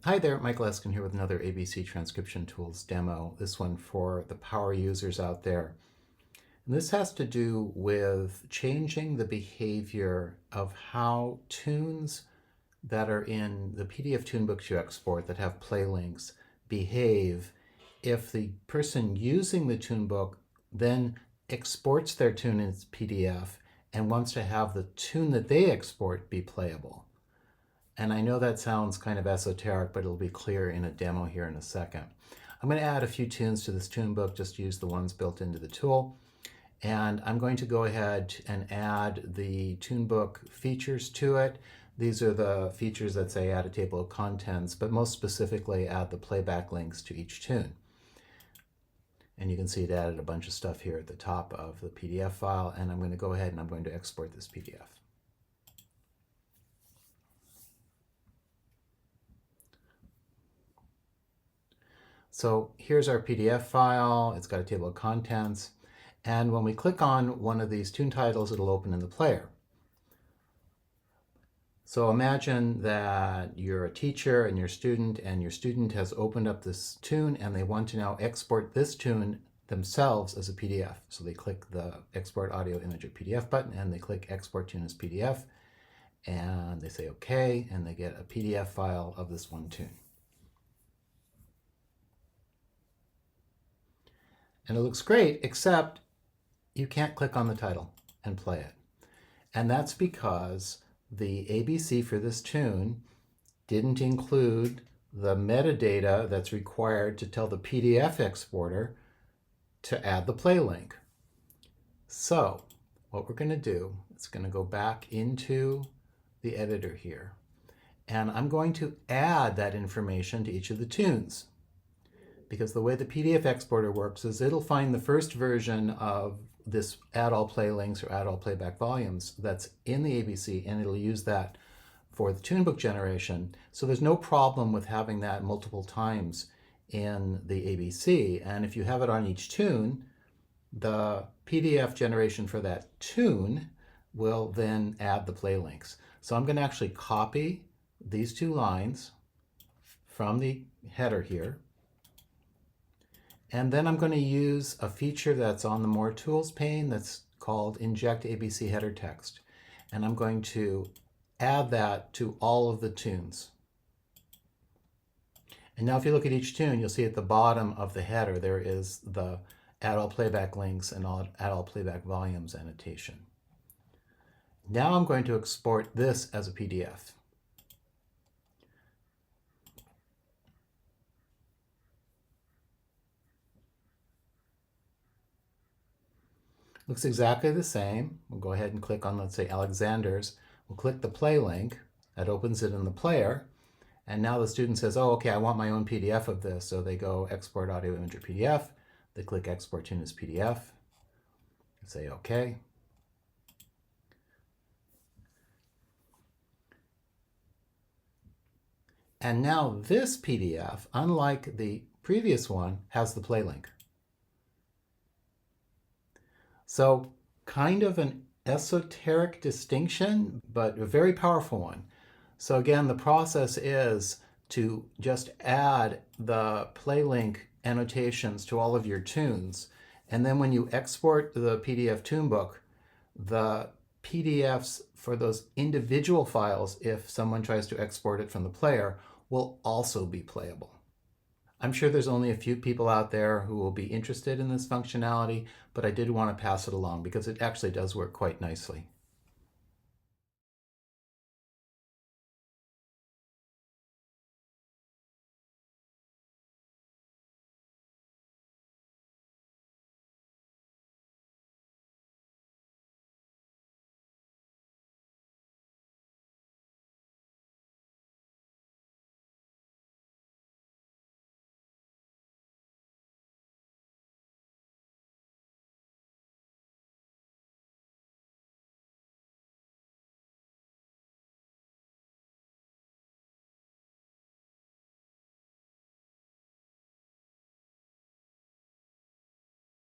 Hi there, Michael Eskin here with another ABC Transcription Tools demo, this one for the power users out there. And this has to do with changing the behavior of how tunes that are in the PDF Tunebooks you export that have play links behave if the person using the tunebook then exports their tune as PDF and wants to have the tune that they export be playable. And I know that sounds kind of esoteric, but it'll be clear in a demo here in a second. I'm going to add a few tunes to this tune book, just use the ones built into the tool. And I'm going to go ahead and add the tune book features to it. These are the features that say add a table of contents, but most specifically add the playback links to each tune. And you can see it added a bunch of stuff here at the top of the PDF file. And I'm going to go ahead and I'm going to export this PDF. So here's our PDF file. It's got a table of contents. And when we click on one of these tune titles, it'll open in the player. So imagine that you're a teacher and your student has opened up this tune and they want to now export this tune themselves as a PDF. So they click the Export Audio Image or PDF button and they click Export Tune as PDF. And they say OK, and they get a PDF file of this one tune. And it looks great, except you can't click on the title and play it. And that's because the ABC for this tune didn't include the metadata that's required to tell the PDF exporter to add the play link. So what we're going to do is going to go back into the editor here. And I'm going to add that information to each of the tunes. Because the way the PDF exporter works is it'll find the first version of this add all play links or add all playback volumes that's in the ABC, and it'll use that for the tunebook generation. So there's no problem with having that multiple times in the ABC. And if you have it on each tune, the PDF generation for that tune will then add the play links. So I'm going to actually copy these two lines from the header here. And then I'm going to use a feature that's on the More Tools pane that's called Inject ABC Header Text. And I'm going to add that to all of the tunes. And now if you look at each tune, you'll see at the bottom of the header there is the add all playback links and add all playback volumes annotation. Now I'm going to export this as a PDF. Looks exactly the same. We'll go ahead and click on, let's say, Alexander's. We'll click the play link. That opens it in the player. And now the student says, oh, okay, I want my own PDF of this. So they go Export Audio Image or PDF. They click Export Tune as PDF. Say OK. And now this PDF, unlike the previous one, has the play link. So kind of an esoteric distinction, but a very powerful one. So again, the process is to just add the play link annotations to all of your tunes. And then when you export the PDF tunebook, the PDFs for those individual files, if someone tries to export it from the player, will also be playable. I'm sure there's only a few people out there who will be interested in this functionality, but I did want to pass it along because it actually does work quite nicely.